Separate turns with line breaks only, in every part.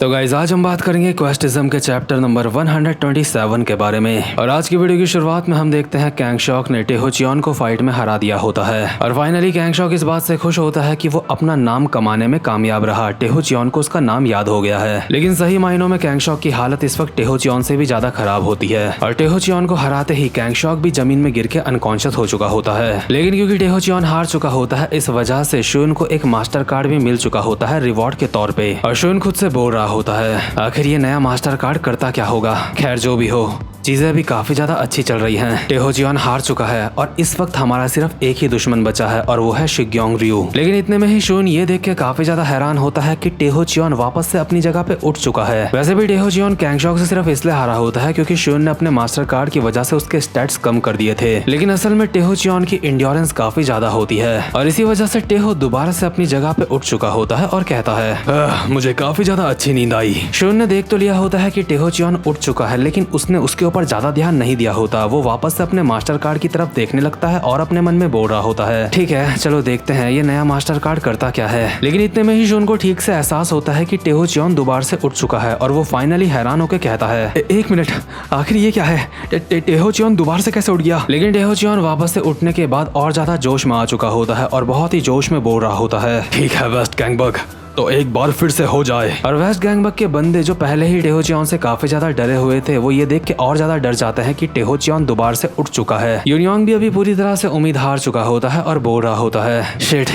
तो गाइस आज हम बात करेंगे क्वेस्टिज्म के चैप्टर नंबर 127 के बारे में। और आज की वीडियो की शुरुआत में हम देखते हैं कैंगशॉक ने टेहोचियोन को फाइट में हरा दिया होता है और फाइनली कैंगशॉक इस बात से खुश होता है कि वो अपना नाम कमाने में कामयाब रहा। टेहोचियोन को उसका नाम याद हो गया है, लेकिन सही मायनों में कैंगशॉक की हालत इस वक्त टेहोचियोन से भी ज्यादा खराब होती है और टेहोचियोन को हराते ही कैंगशॉक भी जमीन में गिर के अनकॉन्शियस हो चुका होता है। लेकिन क्योंकि टेहोचियोन हार चुका होता है, इस वजह से शुन को एक मास्टर कार्ड भी मिल चुका होता है रिवॉर्ड के तौर पे और शुन खुद से बोल रहा होता है आखिर ये नया मास्टर कार्ड करता क्या होगा। खैर जो भी हो, चीजें अभी काफी ज्यादा अच्छी चल रही हैं। टेहोचियोन हार चुका है और इस वक्त हमारा सिर्फ एक ही दुश्मन बचा है और वो है शिग्योंग रयू। लेकिन इतने में ही शुन ये देख के काफी ज्यादा हैरान होता है कि टेहोचियोन वापस से अपनी जगह पे उठ चुका है। वैसे भी टेहोचियोन कैंगशॉक से सिर्फ इसलिए हारा होता है क्योंकि शुन ने अपने मास्टर कार्ड की वजह से उसके स्टैट्स कम कर दिए थे, लेकिन असल में टेहोचियोन की इंड्योरेंस काफी ज्यादा होती है और इसी वजह से टेहो दोबारा से अपनी जगह पे उठ चुका होता है और कहता है मुझे काफी ज्यादा अच्छी नींद आई। शुन ने देख तो लिया होता है कि टेहोचियोन उठ चुका है, लेकिन उसने उसके ऊपर ज्यादा ध्यान नहीं दिया होता। वो वापस से अपने मास्टर कार्ड की तरफ देखने लगता है और अपने मन में बोल रहा होता है ठीक है चलो देखते हैं ये नया मास्टर कार्ड करता क्या है। लेकिन इतने में ही शुन को ठीक से एहसास होता है कि टेहोचियोन दोबारा से उठ चुका है और वो फाइनली हैरान होकर कहता है एक मिनट, आखिर ये क्या है? टेहोचियोन दोबारा से कैसे उठ गया? लेकिन टेहोचियोन वापस से उठने के बाद और ज्यादा जोश में आ चुका होता है और बहुत ही जोश में बोल रहा होता है ठीक है वेस्ट गैंगबक, तो एक बार फिर से हो जाए। और वेस्ट गैंगबक के बंदे जो पहले ही टेहोचियोन से काफी ज्यादा डरे हुए थे, वो ये देख के और ज्यादा डर जाते हैं कि टेहोचियोन दोबारा से उठ चुका है। यूनियोंग भी अभी पूरी तरह से उम्मीद हार चुका होता है और बोल रहा होता है शिट,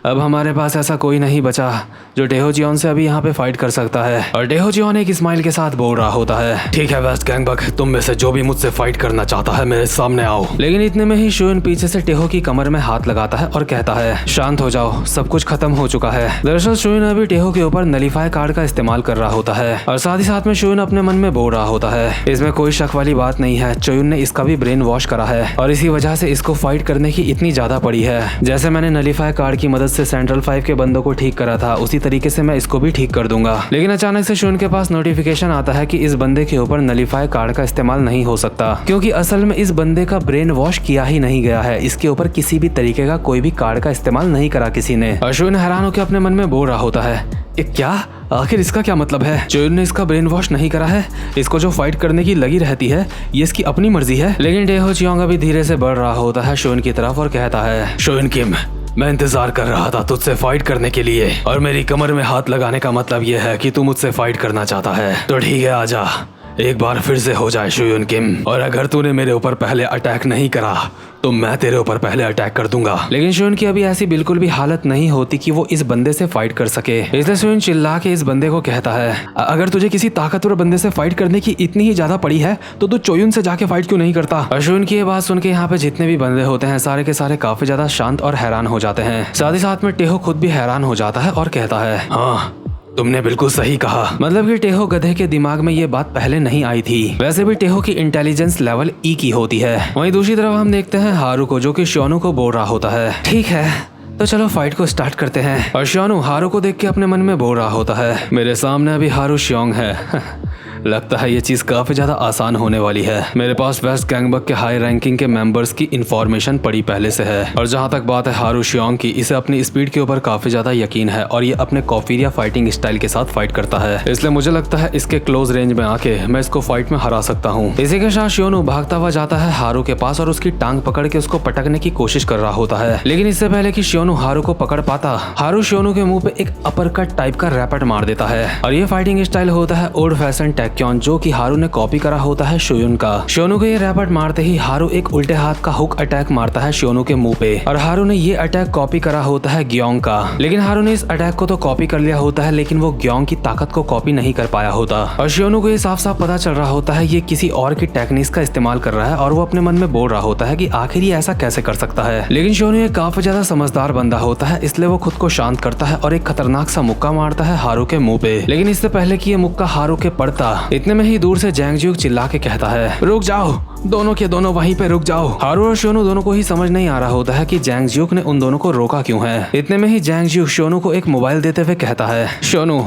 अब हमारे पास ऐसा कोई नहीं बचा जो टेहोचियोन से अभी यहाँ पे फाइट कर सकता है। और टेहोचियोन एक स्माइल के साथ बोल रहा होता है ठीक है वेस्ट गैंगबक, तुम में से जो भी मुझसे फाइट करना चाहता है मेरे सामने आओ। लेकिन इतने में ही शुन पीछे से टेहो की कमर में हाथ लगाता है और कहता है शांत हो जाओ, सब कुछ खत्म हो चुका है। दरअसल शुन अभी टेहो के ऊपर नलीफाई कार्ड का इस्तेमाल कर रहा होता है और साथ ही साथ में शुन अपने मन में बोल रहा होता है इसमें कोई शक वाली बात नहीं है, चोयुन ने इसका भी ब्रेन वॉश करा है और इसी वजह से इसको फाइट करने की इतनी ज्यादा पड़ी है। जैसे मैंने नलीफाई कार्ड की मदद से सेंट्रल 5 के बंदों को ठीक करा था, उसी तरीके से मैं इसको भी ठीक कर दूंगा। लेकिन अचानक से शुन के पास नोटिफिकेशन आता है कि इस बंदे के ऊपर नलीफाई कार्ड का इस्तेमाल नहीं हो सकता, क्योंकि असल में इस बंदे का ब्रेन वॉश किया ही नहीं गया है। इसके ऊपर किसी भी तरीके का कोई भी कार्ड का इस्तेमाल नहीं करा किसी ने। और शुन हैरान होकर अपने मन में बोल रहा होता है क्या, आखिर इसका क्या मतलब है? चोयुन ने इसका ब्रेन वॉश नहीं करा है, इसको जो फाइट करने की लगी रहती है ये इसकी अपनी मर्जी है। लेकिन टेहोचियोंग अभी धीरे से बढ़ रहा होता है शुन की तरफ और कहता है शुन किम, मैं इंतजार कर रहा था तुझसे फाइट करने के लिए और मेरी कमर में हाथ लगाने का मतलब ये है कि तू मुझसे फाइट करना चाहता है, तो ठीक है आजा, एक बार फिर से हो जाए शुन किम। और अगर तूने मेरे ऊपर पहले अटैक नहीं करा तो मैं तेरे ऊपर पहले अटैक कर दूंगा। लेकिन शुन की अभी ऐसी बिल्कुल भी हालत नहीं होती कि वो इस बंदे से फाइट कर सके, इसलिए शुन चिल्ला के इस बंदे को कहता है अगर तुझे किसी ताकतवर बंदे से फाइट करने की इतनी ही ज्यादा पड़ी है तो तू चोयुन से जाके फाइट क्यों नहीं करता? और शुन की ये बात सुन के यहाँ पे जितने भी बंदे होते हैं सारे के सारे काफी ज्यादा शांत और हैरान हो जाते हैं। साथ ही साथ में टेहो खुद भी हैरान हो जाता है और कहता है हाँ तुमने बिल्कुल सही कहा, मतलब कि टेहो गधे के दिमाग में ये बात पहले नहीं आई थी। वैसे भी टेहो की इंटेलिजेंस लेवल ई की होती है। वहीं दूसरी तरफ हम देखते हैं हारू को, जो कि शोनू को बोल रहा होता है ठीक है तो चलो फाइट को स्टार्ट करते हैं। और शोनू हारू को देख के अपने मन में बोल रहा होता है मेरे सामने अभी हारू शियोंग है लगता है ये चीज काफी ज्यादा आसान होने वाली है। मेरे पास वेस्ट गैंगबक के हाई रैंकिंग के मेंबर्स की इंफॉर्मेशन पड़ी पहले से है और जहां तक बात है हारू शियोंग की, इसे अपनी स्पीड के ऊपर काफी ज्यादा यकीन है और ये अपने कॉफीरिया फाइटिंग स्टाइल के साथ फाइट करता है, इसलिए मुझे लगता है इसके क्लोज रेंज में आके मैं इसको फाइट में हरा सकता हूँ। इसी के साथ शियोनू भागता हुआ जाता है हारू के पास और उसकी टांग पकड़ के उसको पटकने की कोशिश कर रहा होता है। लेकिन इससे पहले कि शियोनू हारू को पकड़ पाता, हारू शियोनू के मुंह पे एक अपर कट टाइप का रैपट मार देता है और ये फाइटिंग स्टाइल होता है ओल्ड फैशन टैक्योन, जो कि हारू ने कॉपी करा होता है शोयुन का। शोनू को ये रैपट मारते ही हारू एक उल्टे हाथ का हुक अटैक मारता है शोनू के मुंह पे और हारू ने ये अटैक कॉपी करा होता है ग्योंग का। लेकिन हारू ने इस अटैक को तो कॉपी कर लिया होता है, लेकिन वो ग्योंग की ताकत को कॉपी नहीं कर पाया होता और शोनू को ये साफ साफ पता चल रहा होता है ये किसी और की टेक्निक्स का इस्तेमाल कर रहा है और वो अपने मन में बोल रहा होता है कि आखिर ये ऐसा कैसे कर सकता है। लेकिन शोनू एक काफी ज्यादा समझदार बंदा होता है, इसलिए वो खुद को शांत करता है और एक खतरनाक सा मुक्का मारता है हारू के मुंह पे। लेकिन इससे पहले कि ये मुक्का हारू के पड़ता, इतने में ही दूर से जैंगज्यूक चिल्ला के कहता है रुक जाओ, दोनों के दोनों वहीं पे रुक जाओ। हारू और शोनू दोनों को ही समझ नहीं आ रहा होता है कि जैंगज्यूक ने उन दोनों को रोका क्यों है। इतने में ही जैंगज्यूक शोनू को एक मोबाइल देते हुए कहता है शोनू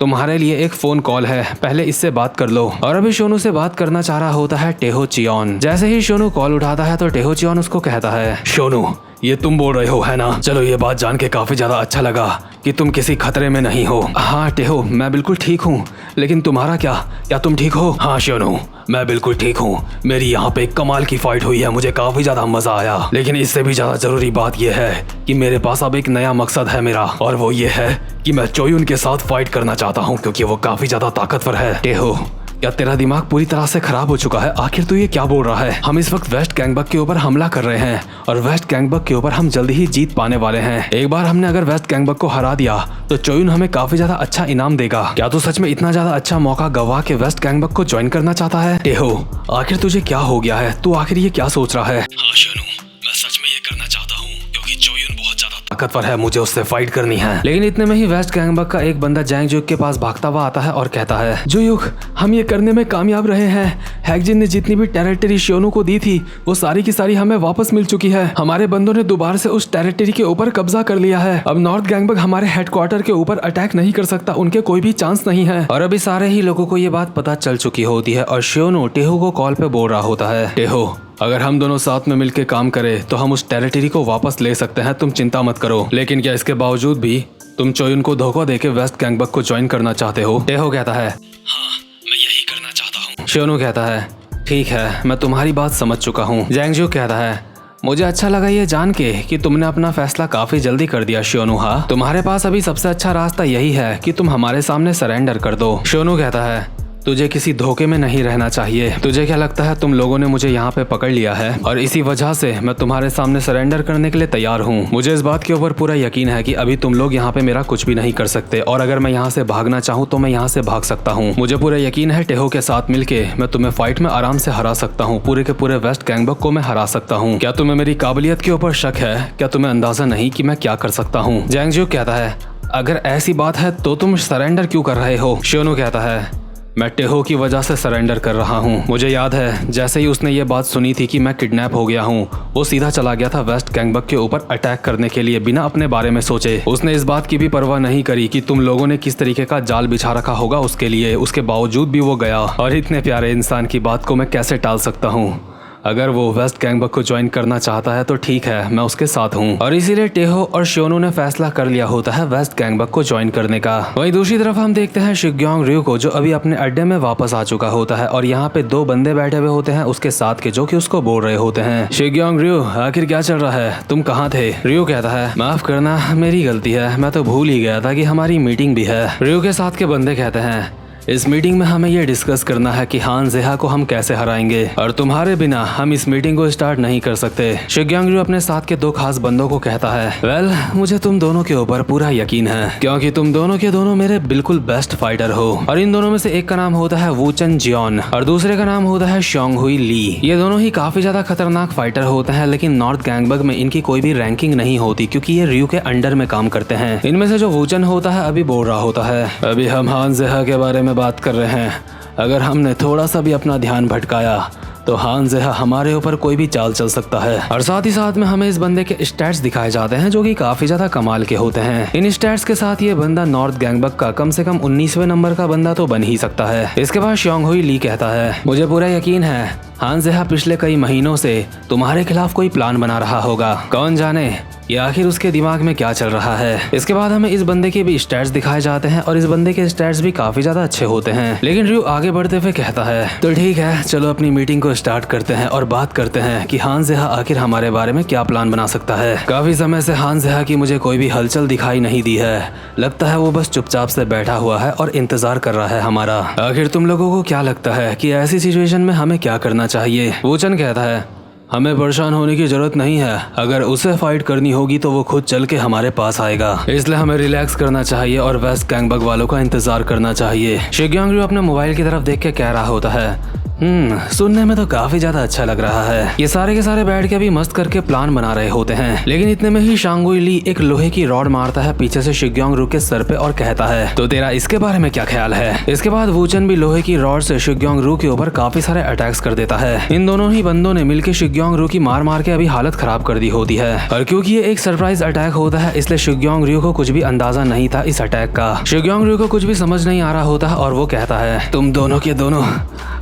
तुम्हारे लिए एक फोन कॉल है, पहले इससे बात कर लो। और अभी शोनू से बात करना चाह रहा होता है टेहोचियोन। जैसे ही शोनू कॉल उठाता है तो टेहोचियोन उसको कहता है शोनू ये तुम बोल रहे हो है ना? चलो ये बात जान के काफी ज्यादा अच्छा लगा कि तुम किसी खतरे में नहीं हो। हाँ टेहो, मैं बिल्कुल ठीक हूँ, लेकिन तुम्हारा क्या तुम ठीक हो? हाँ शियोनो, मैं बिल्कुल ठीक हूँ। मेरी यहाँ पे कमाल की फाइट हुई है, मुझे काफी ज्यादा मजा आया। लेकिन इससे भी ज्यादा जरूरी बात यह है कि मेरे पास अब एक नया मकसद है मेरा, और वो ये है कि मैं चोयुन के साथ फाइट करना चाहता हूँ क्योंकि वो काफी ज्यादा ताकतवर है। टेहो, क्या तेरा दिमाग पूरी तरह से खराब हो चुका है? आखिर तू ये क्या बोल रहा है? हम इस वक्त वेस्ट गैंगबक के ऊपर हमला कर रहे हैं और वेस्ट गैंगबक के ऊपर हम जल्दी ही जीत पाने वाले हैं। एक बार हमने अगर वेस्ट गैंगबक को हरा दिया तो चोयुन हमें काफी ज्यादा अच्छा इनाम देगा। क्या तू सच में इतना ज्यादा अच्छा मौका गवा के वेस्ट गैंगबक को ज्वाइन करना चाहता है? टेहो, आखिर तुझे क्या हो गया है? तू आखिर ये क्या सोच रहा है? हाँ शियोनो, मैं सच में ये करना चाहता हूँ क्योंकि चोयुन बहुत ज्यादा ताकतवर है, मुझे उससे फाइट करनी है। लेकिन इतने में ही वेस्ट गैंगबक का एक बंदा जैंग जुक के पास भागता हुआ आता है और कहता है, जुयुक, हम ये करने में कामयाब रहे हैं। हैकजिन ने जितनी भी टेरिटरी शियोनो को दी थी वो सारी की सारी हमें वापस मिल चुकी है। हमारे बंदों ने दोबारा से उस टेरिटरी के ऊपर कब्जा कर लिया है। अब नॉर्थ गैंगबक हमारे हेडक्वार्टर के ऊपर अटैक नहीं कर सकता, उनके कोई भी चांस नहीं है। और अभी सारे ही लोगों को ये बात पता चल चुकी होती है और शियोनो टेहो को कॉल पे बोल रहा होता है, टेहो, अगर हम दोनों साथ में मिलकर काम करें तो हम उस टेरिटरी को वापस ले सकते हैं, तुम चिंता मत करो। लेकिन क्या इसके बावजूद भी तुम चोयुन को धोखा देके वेस्ट गैंगबक को ज्वाइन करना चाहते हो? टेहो कहता है, हाँ मैं यही करना चाहता हूँ। शियोनो कहता है, ठीक है, मैं तुम्हारी बात समझ चुका हूँ। जैंगजू कहता है, मुझे अच्छा लगा ये जान के कि तुमने अपना फैसला काफी जल्दी कर दिया शियोनो। हाँ, तुम्हारे पास अभी सबसे अच्छा रास्ता यही है कि तुम हमारे सामने सरेंडर कर दो। शियोनो कहता है, तुझे किसी धोखे में नहीं रहना चाहिए। तुझे क्या लगता है तुम लोगों ने मुझे यहाँ पे पकड़ लिया है और इसी वजह से मैं तुम्हारे सामने सरेंडर करने के लिए तैयार हूँ। मुझे इस बात के ऊपर पूरा यकीन है कि अभी तुम लोग यहाँ पे मेरा कुछ भी नहीं कर सकते और अगर मैं यहाँ से भागना चाहूँ तो मैं यहाँ से भाग सकता हूँ। मुझे पूरा यकीन है टेहो के साथ मिलके मैं तुम्हें फाइट में आराम से हरा सकता हूँ, पूरे के पूरे वेस्ट गैंगबक को मैं हरा सकता हूँ। क्या तुम्हें मेरी काबिलियत के ऊपर शक है? क्या तुम्हें अंदाजा नहीं कि मैं क्या कर सकता हूँ? जैंगजू कहता है, अगर ऐसी बात है तो तुम सरेंडर क्यों कर रहे हो? शियोनो कहता है, मैं टेहो की वजह से सरेंडर कर रहा हूँ। मुझे याद है जैसे ही उसने ये बात सुनी थी कि मैं किडनैप हो गया हूँ, वो सीधा चला गया था वेस्ट गैंगबक के ऊपर अटैक करने के लिए बिना अपने बारे में सोचे। उसने इस बात की भी परवाह नहीं करी कि तुम लोगों ने किस तरीके का जाल बिछा रखा होगा उसके लिए। उसके बावजूद भी वो गया और इतने प्यारे इंसान की बात को मैं कैसे टाल सकता हूँ? अगर वो वेस्ट गैंगबक को ज्वाइन करना चाहता है तो ठीक है, मैं उसके साथ हूँ। और इसीलिए टेहो और शियोनो ने फैसला कर लिया होता है वेस्ट गैंगबक को ज्वाइन करने का। वहीं दूसरी तरफ हम देखते हैं शिग्योंग रyu को, जो अभी अपने अड्डे में वापस आ चुका होता है और यहाँ पे दो बंदे बैठे हुए होते हैं उसके साथ के, जो कि उसको बोल रहे होते हैं, शिग्योंग रyu, आखिर क्या चल रहा है? तुम कहाँ थे? रyu कहता है, माफ करना, मेरी गलती है, मैं तो भूल ही गया था कि हमारी मीटिंग भी है। रyu के साथ के बंदे कहते हैं, इस मीटिंग में हमें ये डिस्कस करना है कि हान जेहा को हम कैसे हराएंगे और तुम्हारे बिना हम इस मीटिंग को स्टार्ट नहीं कर सकते। शिग्योंग रyu अपने साथ के दो खास बंदों को कहता है, वेल, मुझे तुम दोनों के ऊपर पूरा यकीन है क्योंकि तुम दोनों के दोनों मेरे बिल्कुल बेस्ट फाइटर हो। और इन दोनों में से एक का नाम होता है वूचन जियोन और दूसरे का नाम होता है शोंगहुई ली। ये दोनों ही काफी ज्यादा खतरनाक फाइटर होते हैं, लेकिन नॉर्थ गैंगबक में इनकी कोई भी रैंकिंग नहीं होती क्योंकि ये रyu के अंडर में काम करते हैं। इनमें से जो वूचन होता है अभी बोल रहा होता है, अभी हम हान जेहा के बारे में बात कर रहे हैं, अगर हमने थोड़ा सा भी अपना ध्यान भटकाया तो हान जेहा हमारे ऊपर कोई भी चाल चल सकता है। और साथ ही साथ में हमें इस बंदे के स्टैट्स दिखाए जाते हैं जो कि काफी ज्यादा कमाल के होते हैं। इन स्टैट्स के साथ ये बंदा नॉर्थ गैंगबक का कम से कम 19वें नंबर का बंदा तो बन ही सकता है। इसके बाद शोंगहुई ली कहता है, मुझे पूरा यकीन है हान जेहा पिछले कई महीनों से तुम्हारे खिलाफ कोई प्लान बना रहा होगा। कौन जाने ये आखिर उसके दिमाग में क्या चल रहा है। इसके बाद हमें इस बंदे के भी स्टैट्स दिखाए जाते हैं और इस बंदे के स्टैट्स भी काफी ज्यादा अच्छे होते हैं। लेकिन रyu आगे बढ़ते हुए कहता है, तो ठीक है, चलो अपनी मीटिंग को स्टार्ट करते हैं और बात करते हैं कि हान जेहा आखिर हमारे बारे में क्या प्लान बना सकता है। काफी समय से हान जेहा की मुझे कोई भी हलचल दिखाई नहीं दी है, लगता है वो बस चुपचाप से बैठा हुआ है और इंतजार कर रहा है हमारा। आखिर तुम लोगों को क्या लगता है कि ऐसी सिचुएशन में हमें क्या करना चाहिए? वूचन कहता है, हमें परेशान होने की जरूरत नहीं है, अगर उसे फाइट करनी होगी तो वो खुद चल के हमारे पास आएगा, इसलिए हमें रिलैक्स करना चाहिए और वेस्ट गैंगबक वालों का इंतजार करना चाहिए। शिग्योंग रyu अपने मोबाइल की तरफ देख के कह रहा होता है, सुनने में तो काफी ज्यादा अच्छा लग रहा है। ये सारे के सारे बैठ के अभी मस्त करके प्लान बना रहे होते हैं। लेकिन इतने में ही शोंगहुई ली एक लोहे की रॉड मारता है पीछे से शिग्योंग रyu के सर पे और कहता है, तो तेरा इसके बारे में क्या ख्याल है? इसके बाद वूचन भी लोहे की रॉड से शिग्योंग रyu के ऊपर काफी सारे अटैक्स कर देता है। इन दोनों ही बंदों ने मिलकर शिग्योंग रyu की मार के अभी हालत खराब कर दी होती है। और क्योंकि ये एक सरप्राइज अटैक होता है इसलिए शिग्योंग रyu को कुछ भी अंदाजा नहीं था इस अटैक का। शिग्योंग रyu को कुछ भी समझ नहीं आ रहा होता है और वो कहता है, तुम दोनों के दोनों,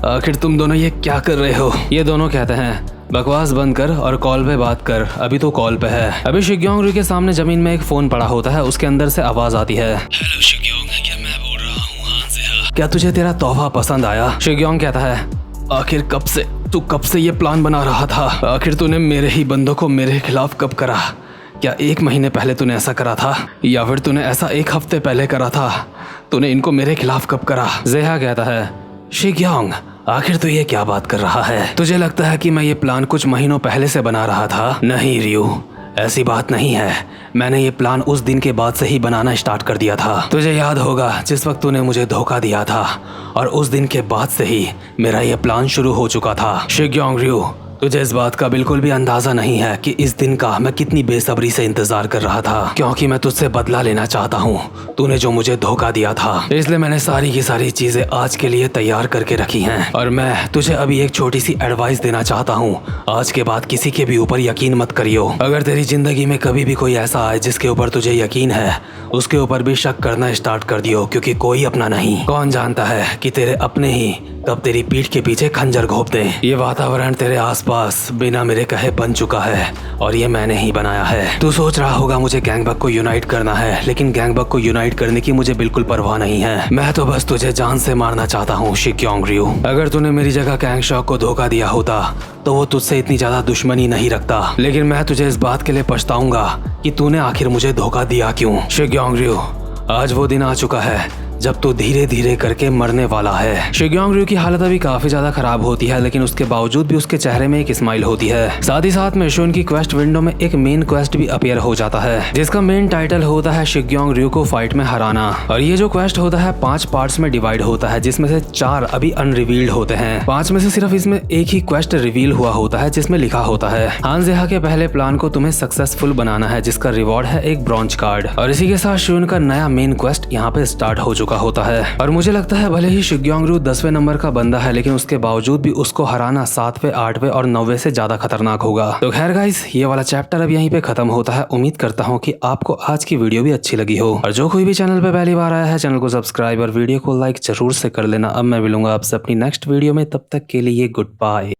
आखिर तुम दोनों ये क्या कर रहे हो? ये दोनों कहते हैं, बकवास बंद कर और कॉल पे बात कर, अभी तो कॉल पे है। अभी शिग्योंग रु के सामने जमीन में एक फोन पड़ा होता है, उसके अंदर से आवाज आती है, हेलो शिग्योंग, क्या मैं बोल रहा हूँ हां से, क्या तुझे तेरा तोहफा पसंद आया? शिग्योंग कहता है, आखिर कब से ये प्लान बना रहा था? आखिर तूने मेरे ही बंदों को मेरे खिलाफ कब करा? क्या 1 महीने पहले तूने ऐसा करा था, या फिर तूने ऐसा 1 हफ्ते पहले करा था? तूने इनको मेरे खिलाफ कब करा? जेहा कहता है, शिग्योंग आखिर तू ये क्या बात कर रहा है? तुझे लगता है कि मैं ये प्लान कुछ महीनों पहले से बना रहा था? नहीं रियू, ऐसी बात नहीं है। मैंने ये प्लान उस दिन के बाद से ही बनाना स्टार्ट कर दिया था। तुझे याद होगा जिस वक्त तूने मुझे धोखा दिया था, और उस दिन के बाद से ही मेरा ये प्लान शुरू हो चुका था। शिग्योंग रु, तुझे इस बात का बिल्कुल भी अंदाजा नहीं है कि इस दिन का मैं कितनी बेसब्री से इंतजार कर रहा था, क्योंकि मैं तुझसे बदला लेना चाहता हूँ। तूने जो मुझे धोखा दिया था, इसलिए मैंने सारी की सारी चीजें आज के लिए तैयार करके रखी हैं। और मैं तुझे अभी एक छोटी सी एडवाइस देना चाहता हूँ, आज के बाद किसी के भी ऊपर यकीन मत करियो। अगर तेरी जिंदगी में कभी भी कोई ऐसा आए जिसके ऊपर तुझे यकीन है, उसके ऊपर भी शक करना स्टार्ट कर दियो, क्योंकि कोई अपना नहीं। कौन जानता है कि तेरे अपने ही कब तेरी पीठ के पीछे खंजर घोंप दे। ये वातावरण तेरे आसपास बिना मेरे कहे बन चुका है, और ये मैंने ही बनाया है। तू सोच रहा होगा मुझे गैंगबक को यूनाइट करना है, लेकिन गैंगबक को यूनाइट करने की मुझे बिल्कुल परवाह नहीं है। मैं तो बस तुझे जान से मारना चाहता हूँ शिग्योंग रु। अगर तूने मेरी जगह गैंगशॉक को धोखा दिया होता तो वो तुझसे इतनी ज्यादा दुश्मनी नहीं रखता, लेकिन मैं तुझे इस बात के लिए पछताऊंगा कि तूने आखिर मुझे धोखा दिया क्यों। शिग्योंग रु, आज वो दिन आ चुका है जब तू धीरे धीरे करके मरने वाला है। शिग्योंग रु की हालत अभी काफी ज्यादा खराब होती है, लेकिन उसके बावजूद भी उसके चेहरे में एक स्माइल होती है। साथ ही साथ में शून की क्वेस्ट विंडो में एक मेन क्वेस्ट भी अपीयर हो जाता है, जिसका मेन टाइटल होता है शिग्योंग रु को फाइट में हराना। और ये जो क्वेस्ट होता है 5 पार्ट्स में डिवाइड होता है, जिसमें से 4 अभी अनरिवील्ड होते हैं। 5 में से सिर्फ इसमें एक ही क्वेस्ट रिवील हुआ होता है, जिसमें लिखा होता है हान जेहा के पहले प्लान को तुम्हें सक्सेसफुल बनाना है, जिसका रिवॉर्ड है एक ब्रॉन्ज कार्ड। और इसी के साथ शून का नया मेन क्वेस्ट यहाँ पे स्टार्ट हो चुका होता है। और मुझे लगता है भले ही शिग्योंग रु 10वें नंबर का बंदा है, लेकिन उसके बावजूद भी उसको हराना 7वें, 8वें और 9वें से ज्यादा खतरनाक होगा। तो खैर गाइस, ये वाला चैप्टर अब यहीं पे खत्म होता है। उम्मीद करता हूँ कि आपको आज की वीडियो भी अच्छी लगी हो, और जो कोई भी चैनल पे पहली बार आया है चैनल को सब्सक्राइब और वीडियो को लाइक जरूर से कर लेना। अब मैं मिलूंगा आपसे अपनी नेक्स्ट वीडियो में, तब तक के लिए गुड बाय।